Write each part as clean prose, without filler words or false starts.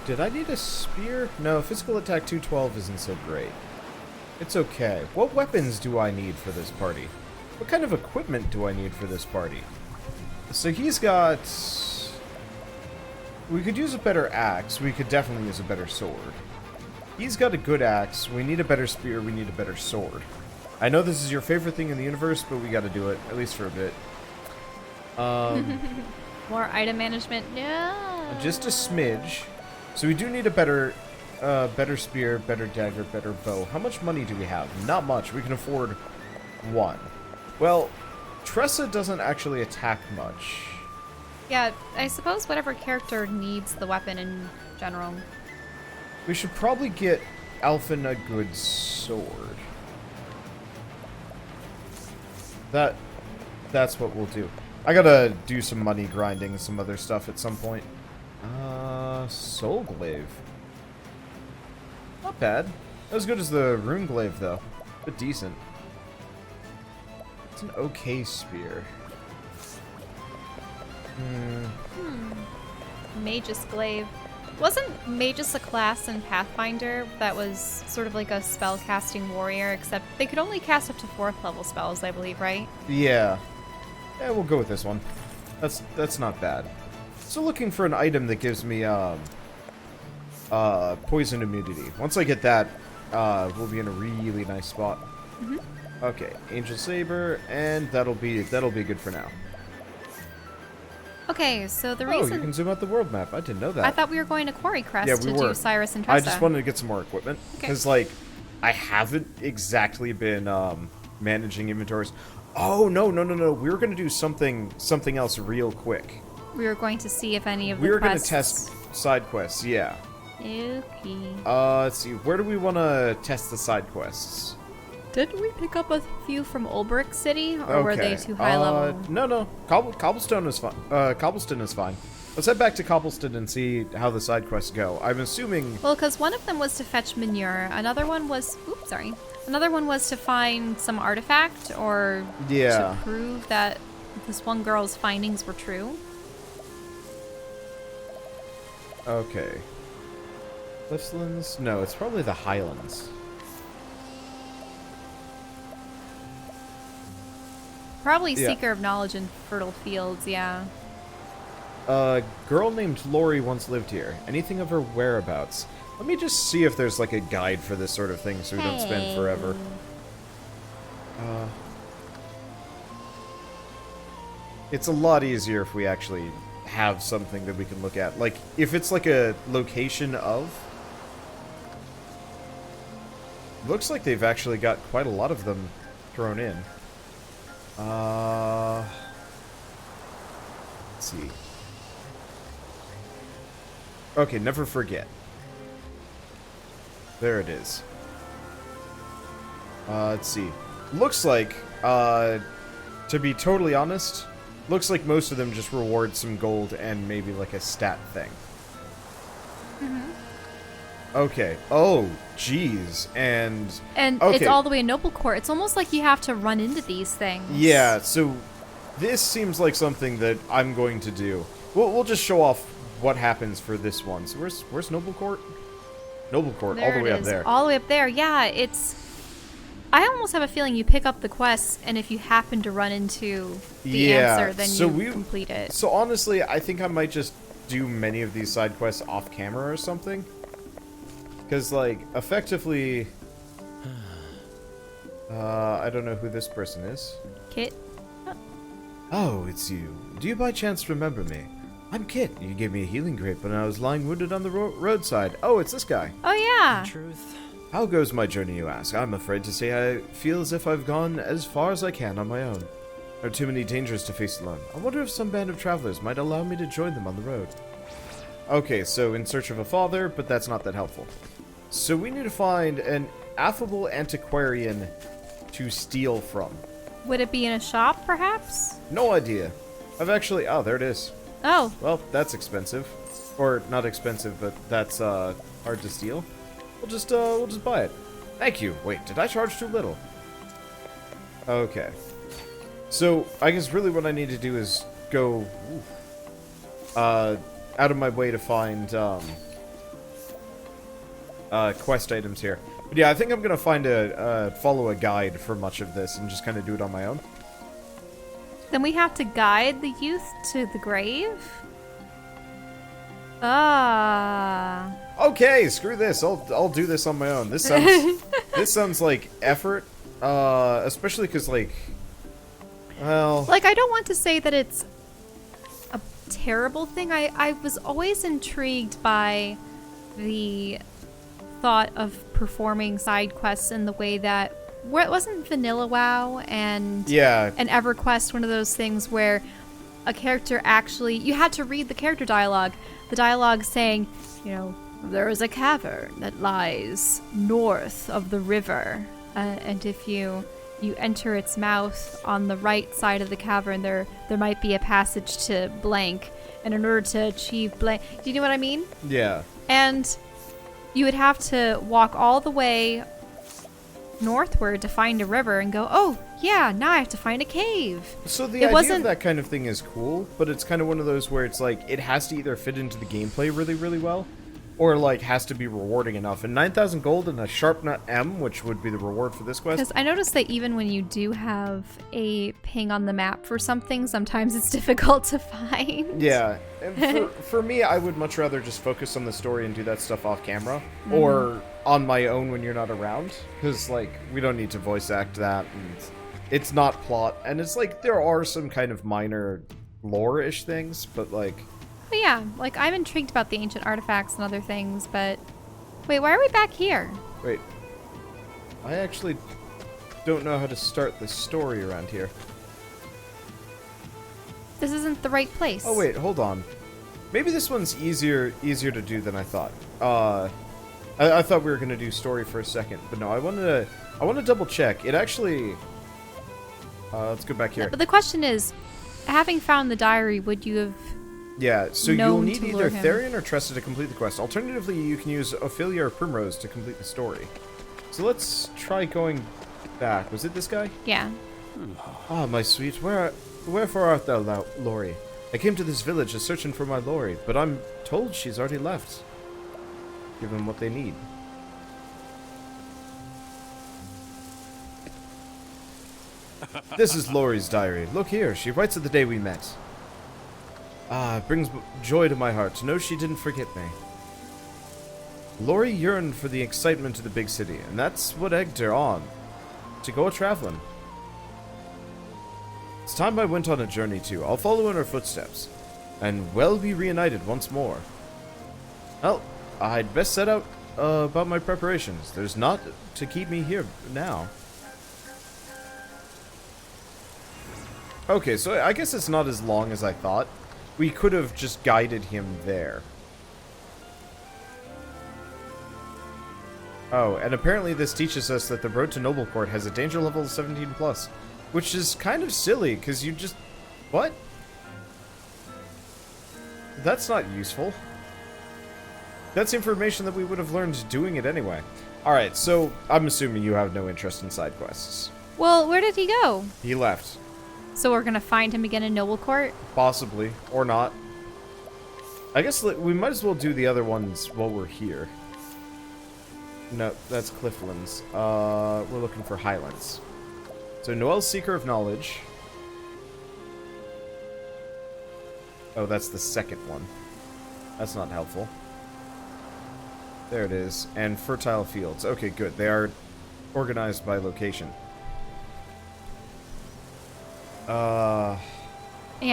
Did I need a spear? No, physical attack 212 isn't so great. It's okay. What weapons do I need for this party? What kind of equipment do I need for this party? So he's got... We could use a better axe. We could definitely use a better sword. He's got a good axe. We need a better spear. We need a better sword. I know this is your favorite thing in the universe, but we gotta do it, at least for a bit. More item management? No. Just a smidge. So we do need a better spear, better dagger, better bow. How much money do we have? Not much. We can afford one. Well, Tressa doesn't actually attack much. Yeah, I suppose whatever character needs the weapon in general. We should probably get Alphen a good sword. That's what we'll do. I gotta do some money grinding and some other stuff at some point. Soul Glaive. Not bad. Not as good as the Rune Glaive, though. But decent. It's an okay spear. Magus Glaive. Wasn't Magus a class in Pathfinder that was sort of like a spell-casting warrior, except they could only cast up to 4th level spells, I believe, right? Yeah. Yeah, we'll go with this one. That's not bad. So looking for an item that gives me poison immunity. Once I get that, we'll be in a really nice spot. Okay, Angel Saber, and that'll be good for now. Okay, so the Oh, reason... you can zoom out the world map. I didn't know that. I thought we were going to Quarrycrest Yeah, we to were. do Cyrus and Tressa. I just wanted to get some more equipment. Okay. Because, like, I haven't exactly been managing inventories. Oh, no. We were going to do something else real quick. We were going to see if any of the We were going to quests... test side quests, yeah. Okay. Let's see. Where do we want to test the side quests? Didn't we pick up a few from Ulbrick City, or were they too high level? No. Cobblestone is fine. Cobblestone is fine. Let's head back to Cobblestone and see how the side quests go. I'm assuming... Well, because one of them was to fetch manure. Another one was... Oops, sorry. Another one was to find some artifact, or to prove that this one girl's findings were true. Okay. Clifflands? No, it's probably the Highlands. Probably Seeker of Knowledge in Fertile Fields, yeah. A girl named Lori once lived here. Anything of her whereabouts? Let me just see if there's like a guide for this sort of thing so we don't spend forever. It's a lot easier if we actually have something that we can look at. Like, if it's like a location of... Looks like they've actually got quite a lot of them thrown in. Let's see. Okay, never forget. There it is. Let's see. Looks like, to be totally honest, looks like most of them just reward some gold and maybe like a stat thing. Okay. Oh, jeez. And okay. It's all the way in Noble Court. It's almost like you have to run into these things. Yeah, so this seems like something that I'm going to do. We'll just show off what happens for this one. So where's Noble Court? Noble Court, all the way up there. All the way up there. Yeah, it's... I almost have a feeling you pick up the quest, and if you happen to run into the answer, then you complete it. So honestly, I think I might just do many of these side quests off camera or something. Because, like, effectively... I don't know who this person is. Kit? Oh, it's you. Do you by chance remember me? I'm Kit. You gave me a healing grape when I was lying wounded on the roadside. Oh, it's this guy. Oh, yeah. Truth. How goes my journey, you ask? I'm afraid to say I feel as if I've gone as far as I can on my own. There are too many dangers to face alone. I wonder if some band of travelers might allow me to join them on the road. Okay, so in search of a father, but that's not that helpful. So we need to find an affable antiquarian to steal from. Would it be in a shop, perhaps? No idea. I've actually... Oh, there it is. Oh. Well, that's expensive. Or, not expensive, but that's, hard to steal. We'll just buy it. Thank you. Wait, did I charge too little? Okay. So, I guess really what I need to do is go, out of my way to find, quest items here. But yeah, I think I'm gonna follow a guide for much of this and just kind of do it on my own. Then we have to guide the youth to the grave? Ah. Okay, screw this. I'll do this on my own. This sounds this sounds like effort, especially because like, well, like I don't want to say that it's a terrible thing. I was always intrigued by the thought of performing side quests in the way that where it wasn't Vanilla WoW and EverQuest one of those things where a character actually you had to read the character dialogue. The dialogue saying, you know, there is a cavern that lies north of the river, and if you enter its mouth on the right side of the cavern, there might be a passage to blank, and in order to achieve blank, do you know what I mean? Yeah. And you would have to walk all the way northward to find a river and go, oh yeah, now I have to find a cave. So the idea of that kind of thing is cool, but it's kind of one of those where it's like it has to either fit into the gameplay really, really well, or like has to be rewarding enough. And 9,000 gold and a sharp nut M, which would be the reward for this quest. Because I noticed that even when you do have a ping on the map for something, sometimes it's difficult to find. Yeah. And for me, I would much rather just focus on the story and do that stuff off camera, or on my own when you're not around. Because like we don't need to voice act that, and it's not plot. And it's like there are some kind of minor lore-ish things, but like. But yeah, like I'm intrigued about the ancient artifacts and other things, but wait, why are we back here? Wait, I actually don't know how to start the story around here. This isn't the right place. Oh wait, hold on. Maybe this one's easier to do than I thought. I thought we were gonna do story for a second, but no, I want to double check. It actually. Let's go back here. But the question is, having found the diary, would you have? Yeah, so you'll need either him. Therian or Tressa to complete the quest. Alternatively, you can use Ophelia or Primrose to complete the story. So let's try going back. Was it this guy? Yeah. Ah, my sweet, wherefore art thou, Lori? I came to this village searching for my Lori, but I'm told she's already left. Give them what they need. This is Lori's diary. Look here, she writes of the day we met. Ah, it brings joy to my heart to know she didn't forget me. Lori yearned for the excitement of the big city, and that's what egged her on to go a-traveling. It's time I went on a journey too. I'll follow in her footsteps, and well be reunited once more. Well, I'd best set out about my preparations. There's not to keep me here now. Okay, so I guess it's not as long as I thought. We could have just guided him there. Oh, and apparently this teaches us that the road to Noble Court has a danger level of 17+, which is kind of silly, because you just... What? That's not useful. That's information that we would have learned doing it anyway. Alright, so I'm assuming you have no interest in side quests. Well, where did he go? He left. So we're gonna find him again in Noble Court? Possibly, or not. I guess we might as well do the other ones while we're here. No, that's Clifflands. We're looking for Highlands. So Noel's Seeker of Knowledge. Oh, that's the second one. That's not helpful. There it is. And Fertile Fields. Okay, good. They are organized by location. Yeah,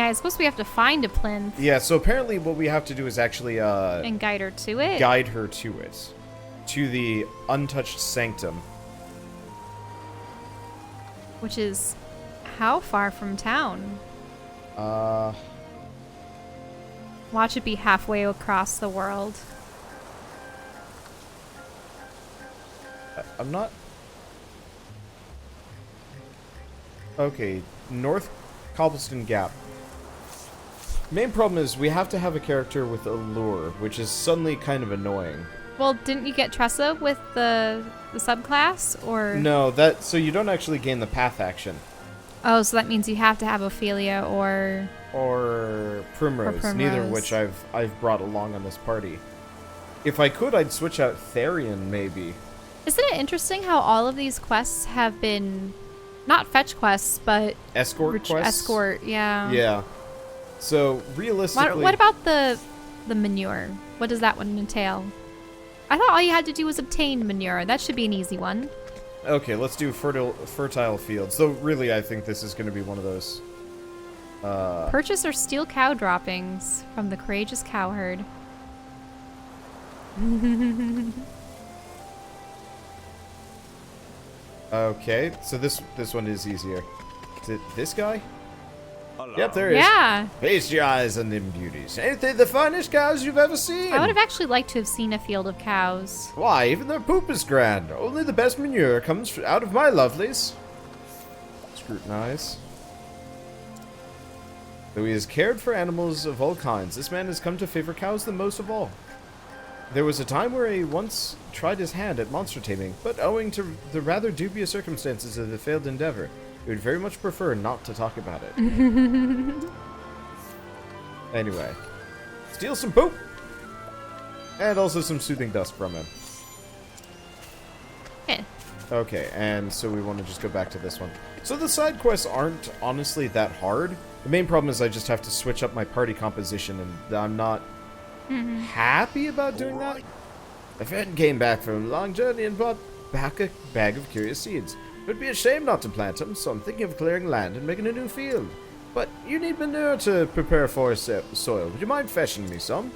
I suppose we have to find a plinth. Yeah, so apparently what we have to do is actually, and guide her to it? Guide her to it. To the Untouched Sanctum. Which is how far from town? Watch it be halfway across the world. I'm not... Okay, North Cobblestone Gap. Main problem is we have to have a character with a lure, which is suddenly kind of annoying. Well, didn't you get Tressa with the subclass, or...? No, so you don't actually gain the path action. Oh, so that means you have to have Ophelia or Primrose, neither of which I've brought along on this party. If I could, I'd switch out Therian, maybe. Isn't it interesting how all of these quests have been not fetch quests, but Escort quests? Escort, yeah. Yeah. So, realistically... What about the manure? What does that one entail? I thought all you had to do was obtain manure. That should be an easy one. Okay, let's do fertile fields. Though, really, I think this is going to be one of those. Purchase or steal cow droppings from the courageous cowherd. Okay, so this one is easier. Is it this guy? Yep, there he is. Yeah. Feast your eyes on them beauties. Ain't they the finest cows you've ever seen? I would have actually liked to have seen a field of cows. Why, even their poop is grand. Only the best manure comes out of my lovelies. Scrutinize. Though he has cared for animals of all kinds, this man has come to favor cows the most of all. There was a time where he once tried his hand at monster taming, but owing to the rather dubious circumstances of the failed endeavor, he would very much prefer not to talk about it. Anyway, steal some poop! And also some soothing dust from him. Eh. Okay, and so we want to just go back to this one. So the side quests aren't honestly that hard. The main problem is I just have to switch up my party composition, and I'm not happy about doing that. A friend came back from a long journey and brought back a bag of curious seeds. It would be a shame not to plant them, so I'm thinking of clearing land and making a new field. But you need manure to prepare forest soil. Would you mind fetching me some?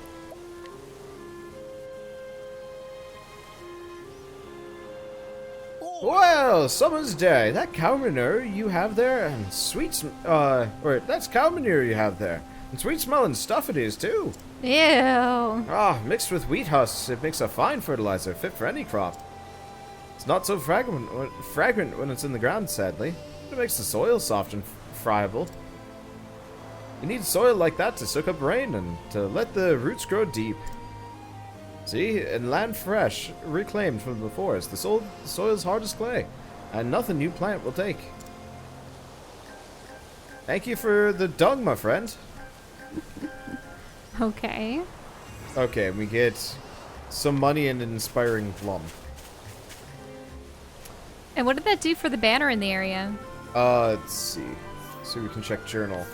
Well, summer's day. That cow manure you have there, and that's cow manure you have there. And sweet smelling stuff it is, too. Ew. Ah, mixed with wheat husks, it makes a fine fertilizer, fit for any crop. It's not so fragrant when it's in the ground, sadly. It makes the soil soft and friable. You need soil like that to soak up rain and to let the roots grow deep. See, and land fresh, reclaimed from the forest, the soil's hard as clay, and nothing you plant will take. Thank you for the dung, my friend. Okay. Okay, we get some money and an inspiring plum. And what did that do for the banner in the area? Let's see. So we can check journal.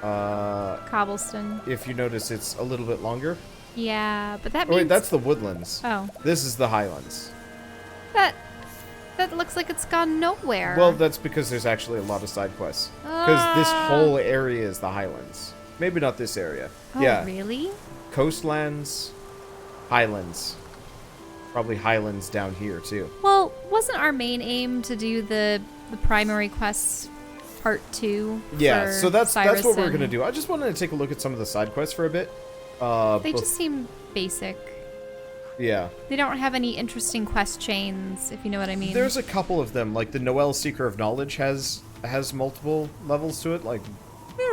Cobblestone. If you notice, it's a little bit longer. Yeah, but that Oh, means... wait, that's the woodlands. Oh. This is the highlands. That looks like it's gone nowhere. Well, that's because there's actually a lot of side quests. Because this whole area is the highlands. Maybe not this area. Oh, yeah. really? Coastlands, highlands. Probably highlands down here, too. Well, wasn't our main aim to do the primary quests part 2? Yeah, so that's what we're going to and... do. I just wanted to take a look at some of the side quests for a bit. They just seem basic. Yeah. They don't have any interesting quest chains, if you know what I mean. There's a couple of them, like the Noel Seeker of Knowledge has multiple levels to it, like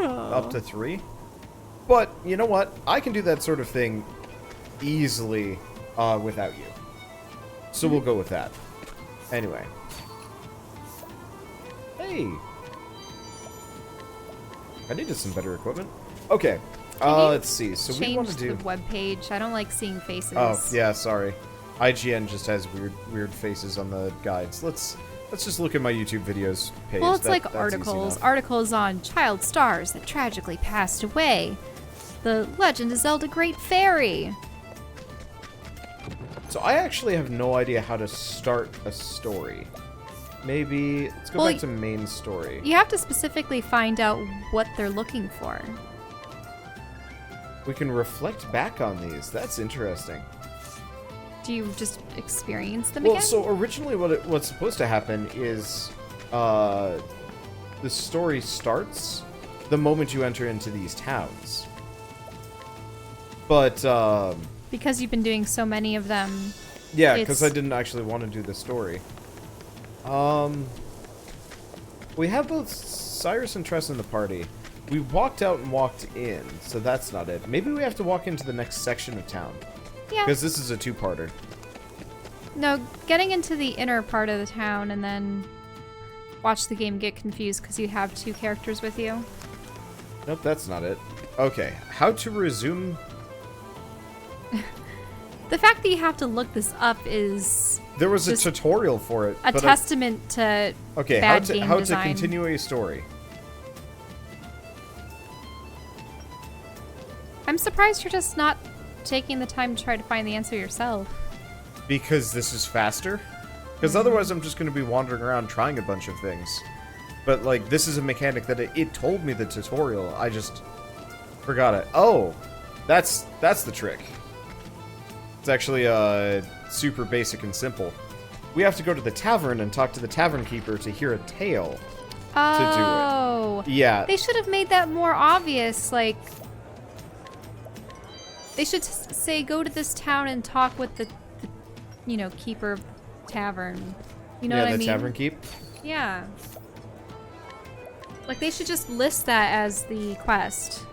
up to 3. But, you know what? I can do that sort of thing easily without you. So we'll go with that. Anyway. Hey! I needed some better equipment. Okay. Let's see. So we want to do the web page. I don't like seeing faces. Oh, yeah, sorry. IGN just has weird faces on the guides. Let's just look at my YouTube videos page. Well, it's like articles. Articles on child stars that tragically passed away. The Legend of Zelda Great Fairy. So I actually have no idea how to start a story. Maybe let's go back to main story. You have to specifically find out what they're looking for. We can reflect back on these. That's interesting. Do you just experience them again? Well, so originally what's supposed to happen is the story starts the moment you enter into these towns. But because you've been doing so many of them. Yeah, because I didn't actually want to do the story. We have both Cyrus and Tressa in the party. We walked out and walked in, so that's not it. Maybe we have to walk into the next section of town. Yeah. Because this is a 2-parter. No, getting into the inner part of the town and then watch the game get confused because you have 2 characters with you. Nope, that's not it. Okay, how to resume... The fact that you have to look this up is There was a just tutorial for it. a but testament to okay, bad game how design. to continue a story. I'm surprised you're just not taking the time to try to find the answer yourself. Because this is faster? Because otherwise I'm just going to be wandering around trying a bunch of things. But, like, this is a mechanic that it told me the tutorial. I just forgot it. Oh, that's the trick. It's actually super basic and simple. We have to go to the tavern and talk to the tavern keeper to hear a tale Oh. to do it. Yeah. They should have made that more obvious. Like, they should say, go to this town and talk with the keeper of tavern. You know what I mean? Yeah, the tavern keep. Yeah. Like, they should just list that as the quest.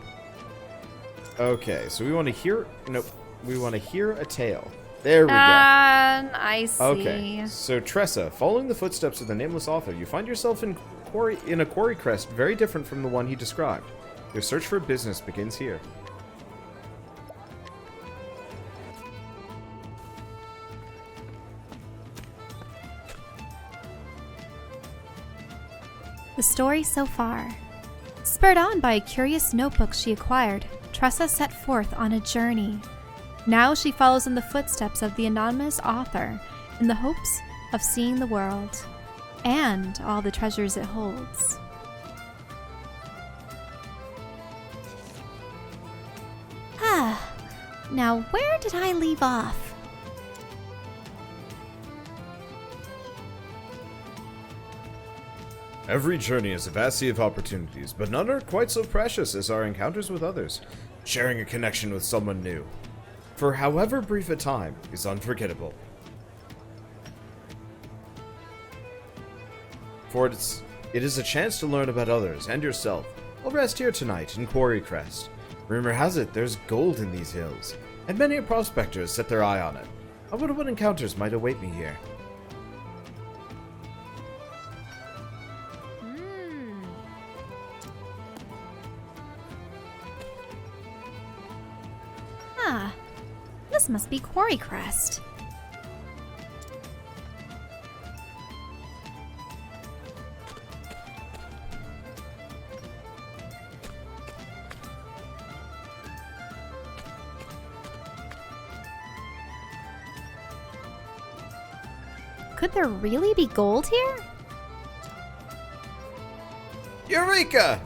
Okay, so we want to hear... Nope. We want to hear a tale. There we go. I see. Okay, so Tressa, following the footsteps of the nameless author, you find yourself in a Quarrycrest very different from the one he described. Your search for business begins here. The story so far. Spurred on by a curious notebook she acquired, Tressa set forth on a journey. Now she follows in the footsteps of the anonymous author in the hopes of seeing the world and all the treasures it holds. Now where did I leave off? Every journey is a vast sea of opportunities, but none are quite so precious as our encounters with others. Sharing a connection with someone new, for however brief a time, is unforgettable. For it is a chance to learn about others and yourself. I'll rest here tonight in Quarrycrest. Rumor has it there's gold in these hills, and many prospectors set their eye on it. I wonder what encounters might await me here. This must be Quarrycrest. Could there really be gold here? Eureka!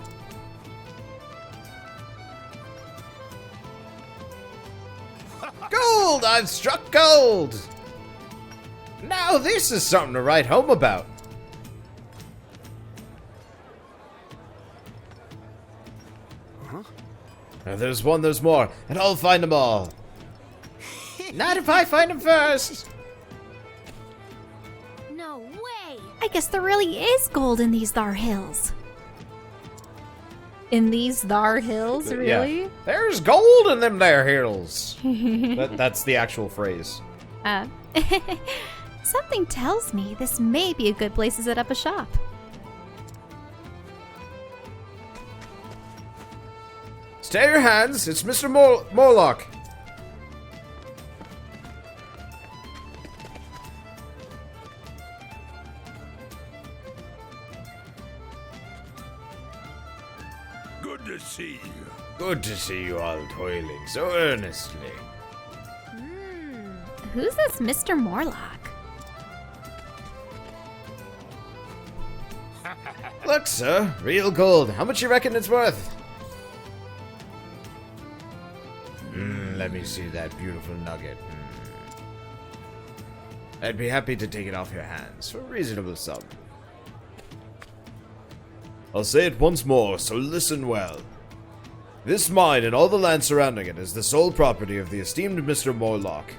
Gold! I've struck gold! Now this is something to write home about. There's one, there's more, and I'll find them all. Not if I find them first! No way! I guess there really is gold in these thar hills. In these thar hills, really? Yeah. There's gold in them there hills. That's the actual phrase. Something tells me this may be a good place to set up a shop. Stay your hands, it's Mr. Morlock. Good to see you. Good to see you all toiling so earnestly. Who's this Mr. Morlock? Look, sir, real gold. How much you reckon it's worth? Let me see that beautiful nugget. I'd be happy to take it off your hands for a reasonable sum. I'll say it once more, so listen well. This mine and all the land surrounding it is the sole property of the esteemed Mr. Morlock.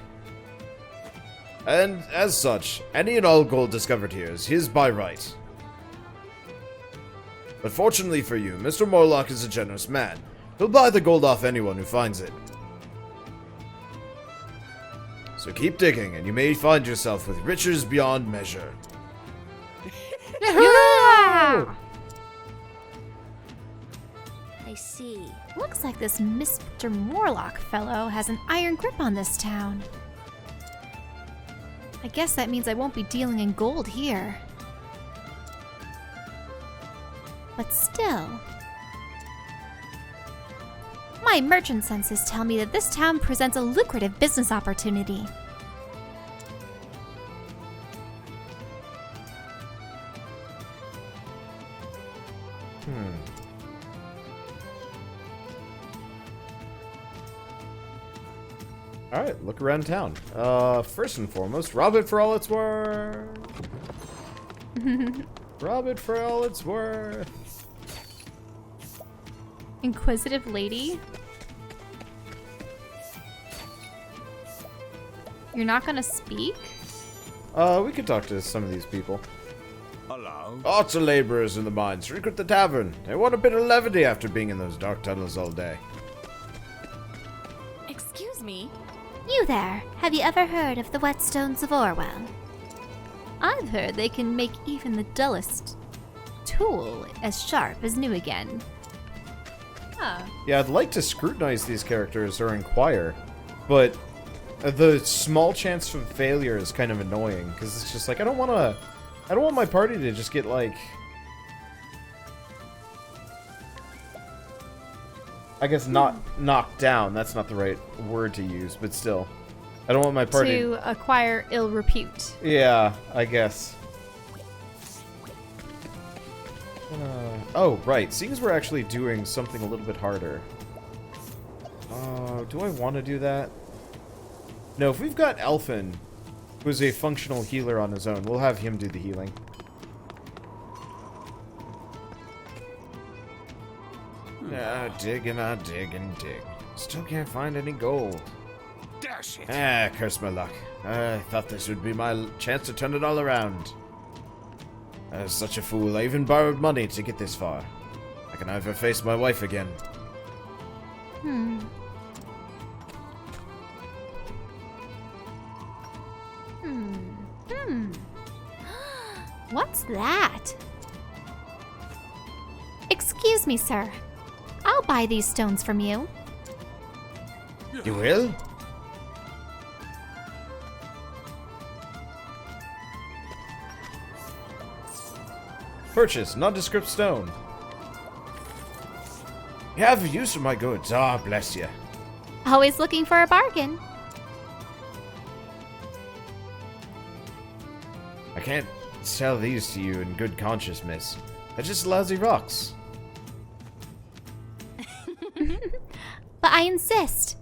And, as such, any and all gold discovered here is his by right. But fortunately for you, Mr. Morlock is a generous man. He'll buy the gold off anyone who finds it. So keep digging, and you may find yourself with riches beyond measure. Yeah! I see. Looks like this Mr. Morlock fellow has an iron grip on this town. I guess that means I won't be dealing in gold here. But still... My merchant senses tell me that this town presents a lucrative business opportunity. Alright, look around town. First and foremost, rob it for all it's worth. Rob it for all it's worth. Inquisitive lady? You're not gonna speak? We could talk to some of these people. Hello. Lots of laborers in the mines frequent the tavern. They want a bit of levity after being in those dark tunnels all day. Excuse me? You there, have you ever heard of the whetstones of Orwell? I've heard they can make even the dullest tool as sharp as new again. Huh. Yeah, I'd like to scrutinize these characters or inquire, but the small chance of failure is kind of annoying, because it's just like, I don't want my party to just get, like, I guess not knocked down. That's not the right word to use, but still. I don't want my party... To acquire ill repute. Yeah, I guess. Oh, right. Seeing as we're actually doing something a little bit harder. Do I want to do that? No, if we've got Elfin, who's a functional healer on his own, we'll have him do the healing. Dig and I dig and dig. Still can't find any gold. Dash it. Curse my luck. I thought this would be my chance to turn it all around. I was such a fool. I even borrowed money to get this far. I can never face my wife again. What's that? Excuse me, sir. I'll buy these stones from you. You will? Purchase nondescript stone. You have use for my goods. Ah, bless you. Always looking for a bargain. I can't sell these to you in good conscience, miss. They're just lousy rocks. But I insist.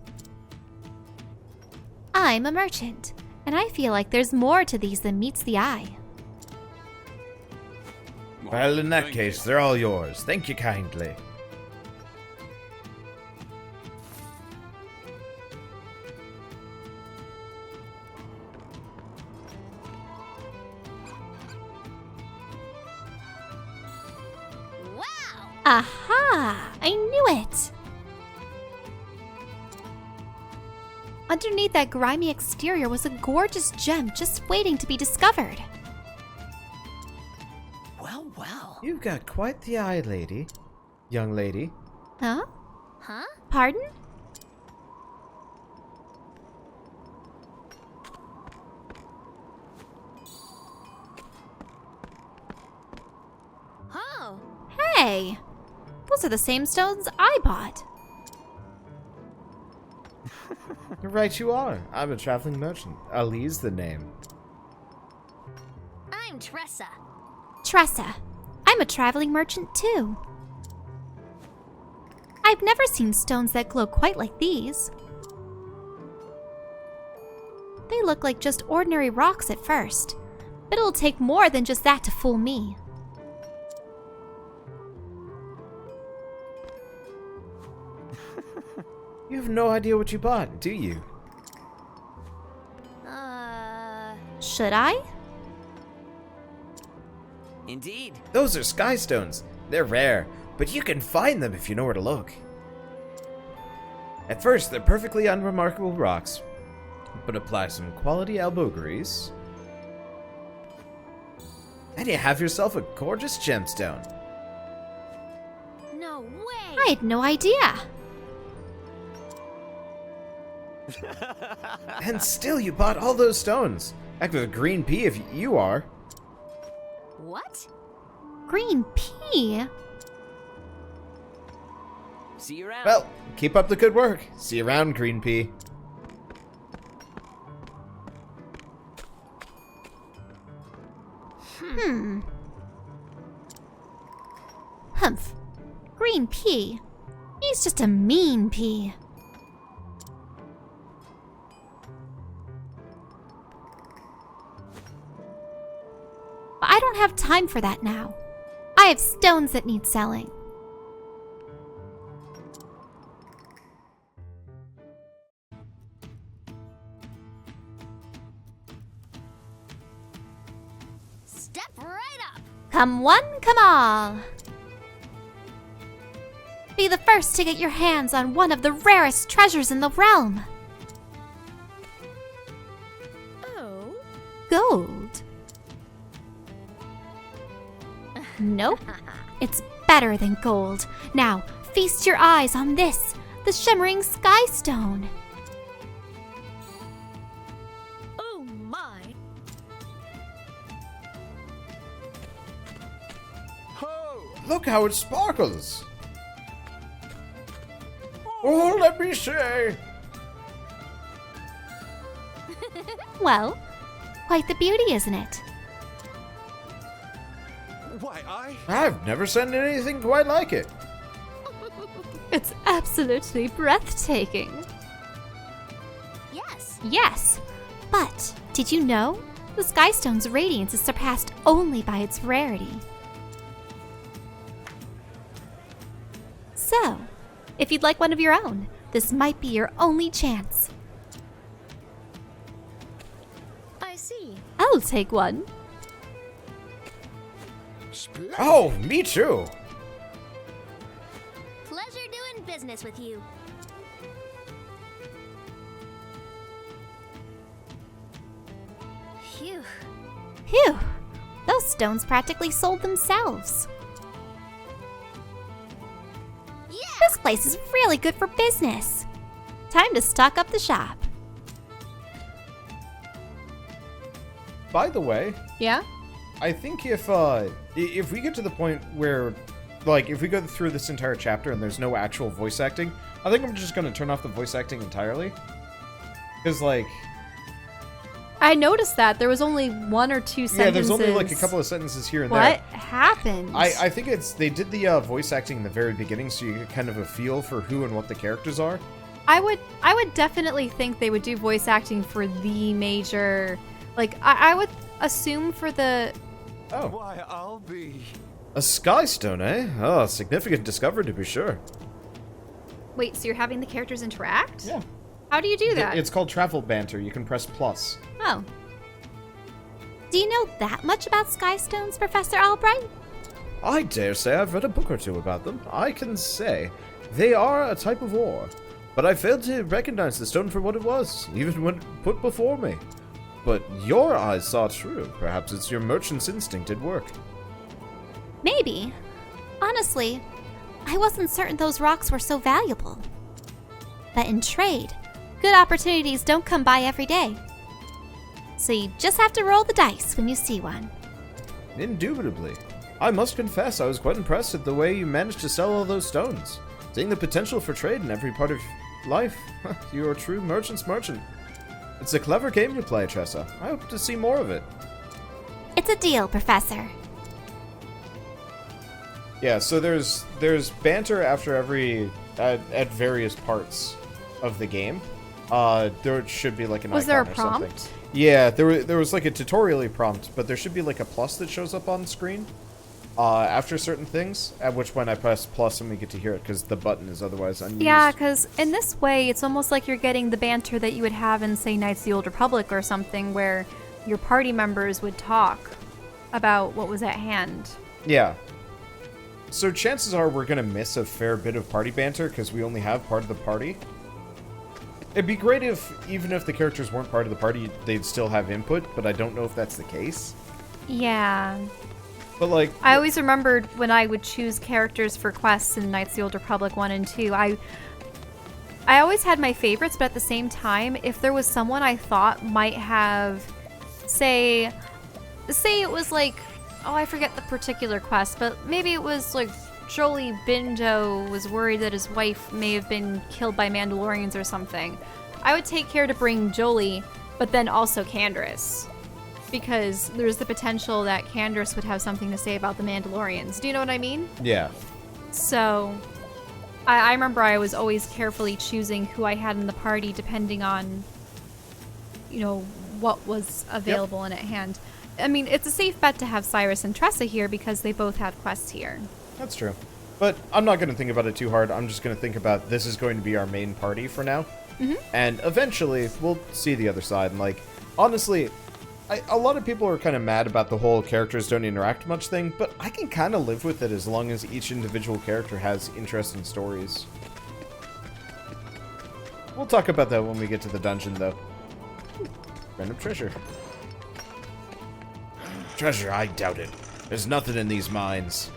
I'm a merchant, and I feel like there's more to these than meets the eye. Well, in that case, they're all yours. Thank you kindly. Wow! Aha! I knew it! Underneath that grimy exterior was a gorgeous gem just waiting to be discovered. Well, well. You've got quite the eye, lady. Young lady. Huh? Huh? Pardon? Oh. Hey! Those are the same stones I bought. Right you are. I'm a traveling merchant. Ali's the name. I'm Tressa. Tressa. I'm a traveling merchant too. I've never seen stones that glow quite like these. They look like just ordinary rocks at first, but it'll take more than just that to fool me. You have no idea what you bought, do you? Should I? Indeed. Those are sky stones. They're rare, but you can find them if you know where to look. At first, they're perfectly unremarkable rocks, but apply some quality elbow grease, and you have yourself a gorgeous gemstone. No way. I had no idea. And still you bought all those stones. Heck of a green pea if you are. What? Green pea? See you around. Well, keep up the good work. See you around, green pea. Humph. Green pea. He's just a mean pea. But I don't have time for that now. I have stones that need selling. Step right up. Come one, come all. Be the first to get your hands on one of the rarest treasures in the realm. Oh. Gold. Nope. It's better than gold. Now, feast your eyes on this, the shimmering sky stone. Oh my. Ho! Look how it sparkles. Oh, let me say. Well, quite the beauty, isn't it? Why, I've never seen anything quite like it. It's absolutely breathtaking. Yes. Yes, but did you know? The Skystone's radiance is surpassed only by its rarity. So, if you'd like one of your own, this might be your only chance. I see. I'll take one. Splendid. Oh, me too. Pleasure doing business with you. Phew. Phew, those stones practically sold themselves. Yeah. This place is really good for business. Time to stock up the shop. By the way, Yeah? I think if we get to the point where, like, if we go through this entire chapter and there's no actual voice acting, I think I'm just gonna turn off the voice acting entirely. Because, like, I noticed that there was only one or two sentences. yeah, there's only like a couple of sentences here and What there. happened? I think they did the voice acting in the very beginning, so you get kind of a feel for who and what the characters are. I would definitely think they would do voice acting for the major, like I would assume for the. Oh, Why, I'll be. a sky stone, eh? Oh, significant discovery to be sure. Wait, so you're having the characters interact? Yeah. How do you do that? It's called travel banter. You can press plus. Oh. Do you know that much about Skystones, Professor Albright? I dare say I've read a book or two about them. I can say they are a type of ore, but I failed to recognize the stone for what it was, even when put before me. But your eyes saw true. Perhaps it's your merchant's instinct at work. Maybe. Honestly, I wasn't certain those rocks were so valuable. But in trade, good opportunities don't come by every day. So you just have to roll the dice when you see one. Indubitably. I must confess I was quite impressed at the way you managed to sell all those stones. Seeing the potential for trade in every part of life, you're a true merchant's merchant. It's a clever game you play, Tressa. I hope to see more of it. It's a deal, Professor. Yeah, so there's banter after every at various parts of the game. There should be like an Was icon there a or something. prompt? Yeah, there was like a tutorially prompt, but there should be like a plus that shows up on screen after certain things. At which point I press plus and we get to hear it because the button is otherwise unused. Yeah, because in this way, it's almost like you're getting the banter that you would have in, say, Knights of the Old Republic or something, where your party members would talk about what was at hand. Yeah. So chances are we're gonna miss a fair bit of party banter because we only have part of the party. It'd be great if, even if the characters weren't part of the party, they'd still have input, but I don't know if that's the case. Yeah. But, like... I always remembered when I would choose characters for quests in Knights of the Old Republic 1 and 2, I always had my favorites, but at the same time, if there was someone I thought might have say it was like, oh, I forget the particular quest, but maybe it was like Jolie Bindo was worried that his wife may have been killed by Mandalorians or something. I would take care to bring Jolie, but then also Candace, because there's the potential that Candace would have something to say about the Mandalorians. Do you know what I mean? Yeah. So, I remember I was always carefully choosing who I had in the party depending on, what was available and at hand. I mean, it's a safe bet to have Cyrus and Tressa here because they both have quests here. That's true. But I'm not going to think about it too hard. I'm just going to think about this is going to be our main party for now. Mm-hmm. And eventually, we'll see the other side. And, like, honestly, a lot of people are kind of mad about the whole characters don't interact much thing, but I can kind of live with it as long as each individual character has interesting stories. We'll talk about that when we get to the dungeon, though. Random treasure. Treasure, I doubt it. There's nothing in these mines.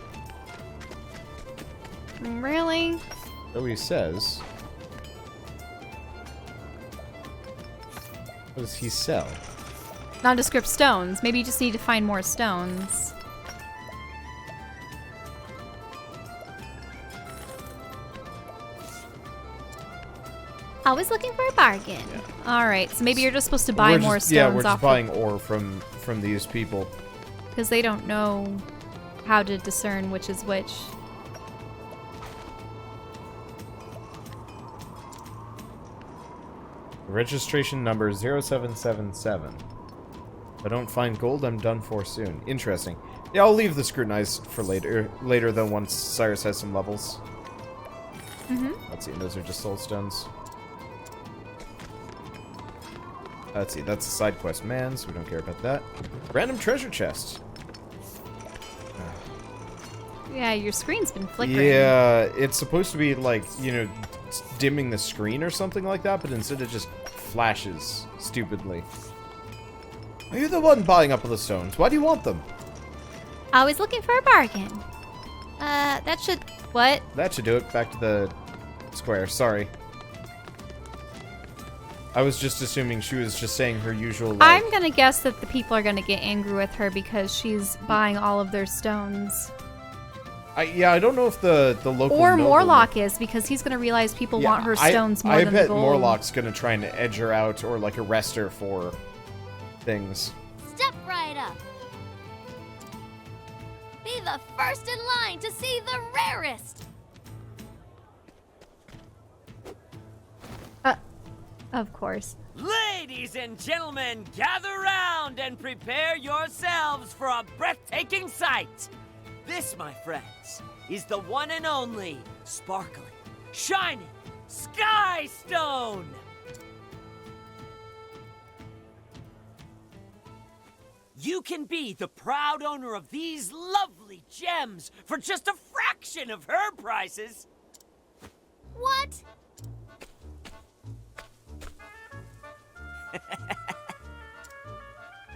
Really? So he says. What does he sell? Nondescript stones. Maybe you just need to find more stones. Always looking for a bargain. Yeah. Alright, so maybe you're just supposed to buy more stones off we're just buying ore from these people. because they don't know how to discern which is which. Registration number 0777. If I don't find gold, I'm done for soon. Interesting. Yeah, I'll leave the scrutinize for later though, once Cyrus has some levels. Mm-hmm. Let's see, those are just soul stones. Let's see, that's a side quest man, so we don't care about that. Random treasure chest. Yeah, your screen's been flickering. Yeah, it's supposed to be like, dimming the screen or something like that, but instead it just flashes stupidly. Are you the one buying up all the stones? Why do you want them? Always looking for a bargain. That should... What? That should do it. Back to the square. Sorry. I was just assuming she was just saying her usual, like... I'm gonna guess that the people are gonna get angry with her because she's buying all of their stones. I don't know if the local Or noble... Morlock is, because he's gonna realize people want her stones more than the gold. I bet Morlock's gonna try and edge her out or, like, arrest her for things. Step right up. Be the first in line to see the rarest. Of course. Ladies and gentlemen, gather round and prepare yourselves for a breathtaking sight. This, my friends, is the one and only sparkling, shining Sky Stone. You can be the proud owner of these lovely gems for just a fraction of her prices. What?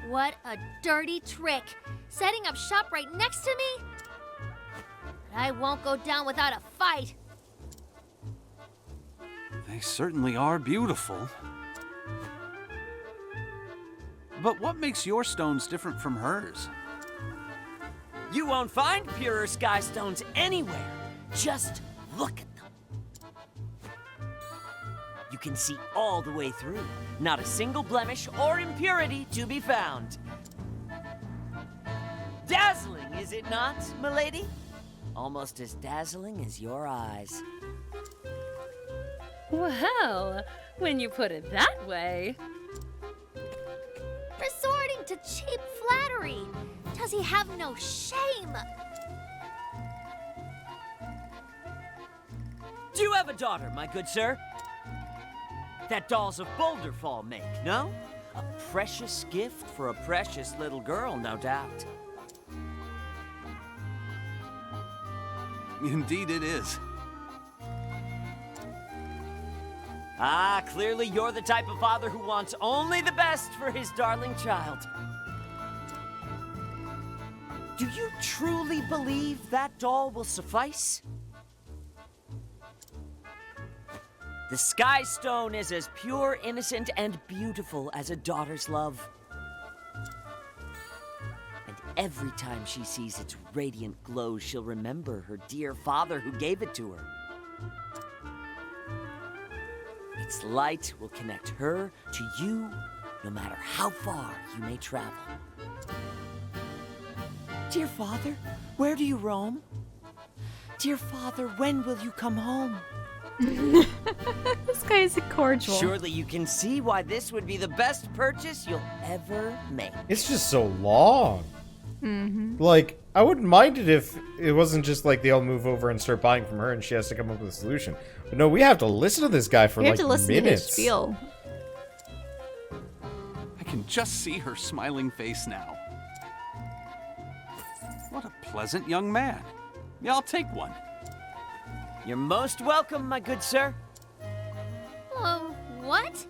What a dirty trick. Setting up shop right next to me? But I won't go down without a fight. They certainly are beautiful. But what makes your stones different from hers? You won't find purer sky stones anywhere. Just look at them. You can see all the way through. Not a single blemish or impurity to be found. Dazzling, is it not, milady? Almost as dazzling as your eyes. Well, when you put it that way. Resorting to cheap flattery. Does he have no shame? Do you have a daughter, my good sir? That dolls of Boulder Fall make, no? A precious gift for a precious little girl, no doubt. Indeed it is. Ah, clearly you're the type of father who wants only the best for his darling child. Do you truly believe that doll will suffice? The Sky Stone is as pure, innocent, and beautiful as a daughter's love. Every time she sees its radiant glow, she'll remember her dear father who gave it to her. Its light will connect her to you, no matter how far you may travel. Dear father, where do you roam? Dear father, when will you come home? This guy is cordial. Surely you can see why this would be the best purchase you'll ever make. It's just so long. Like, I wouldn't mind it if it wasn't just like they all move over and start buying from her and she has to come up with a solution. But no, we have to listen to this guy for We have like to listen minutes. to his spiel. I can just see her smiling face now. What a pleasant young man. Yeah, I'll take one. You're most welcome, my good sir. What?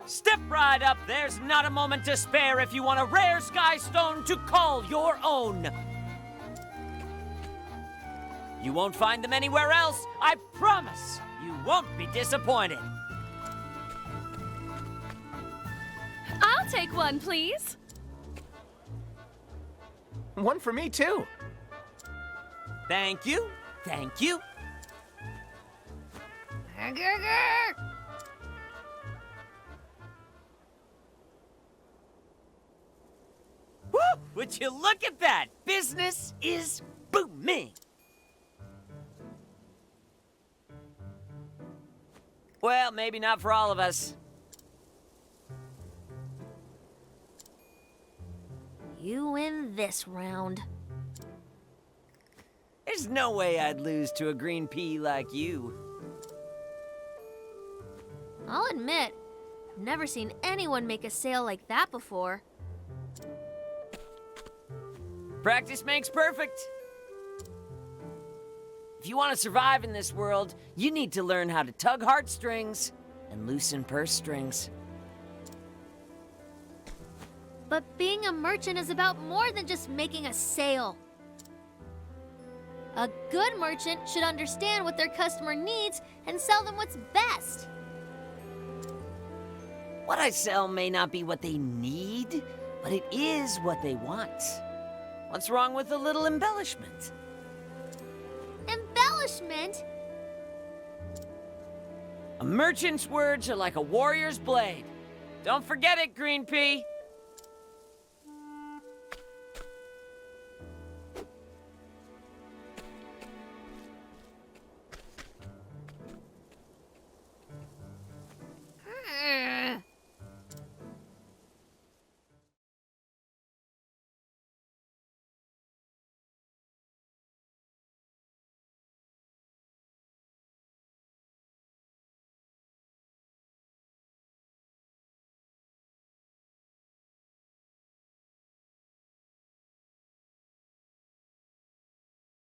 Step right up. There's not a moment to spare if you want a rare sky stone to call your own. You won't find them anywhere else. I promise. You won't be disappointed. I'll take one, please. One for me, too. Thank you. Thank you. Woo! Would you look at that? Business is booming. Well, maybe not for all of us. You win this round. There's no way I'd lose to a green pea like you. I'll admit, I've never seen anyone make a sale like that before. Practice makes perfect. If you want to survive in this world, you need to learn how to tug heartstrings and loosen purse strings. But being a merchant is about more than just making a sale. A good merchant should understand what their customer needs and sell them what's best. What I sell may not be what they need, but it is what they want. What's wrong with a little embellishment? Embellishment? A merchant's words are like a warrior's blade. Don't forget it, Green Pea.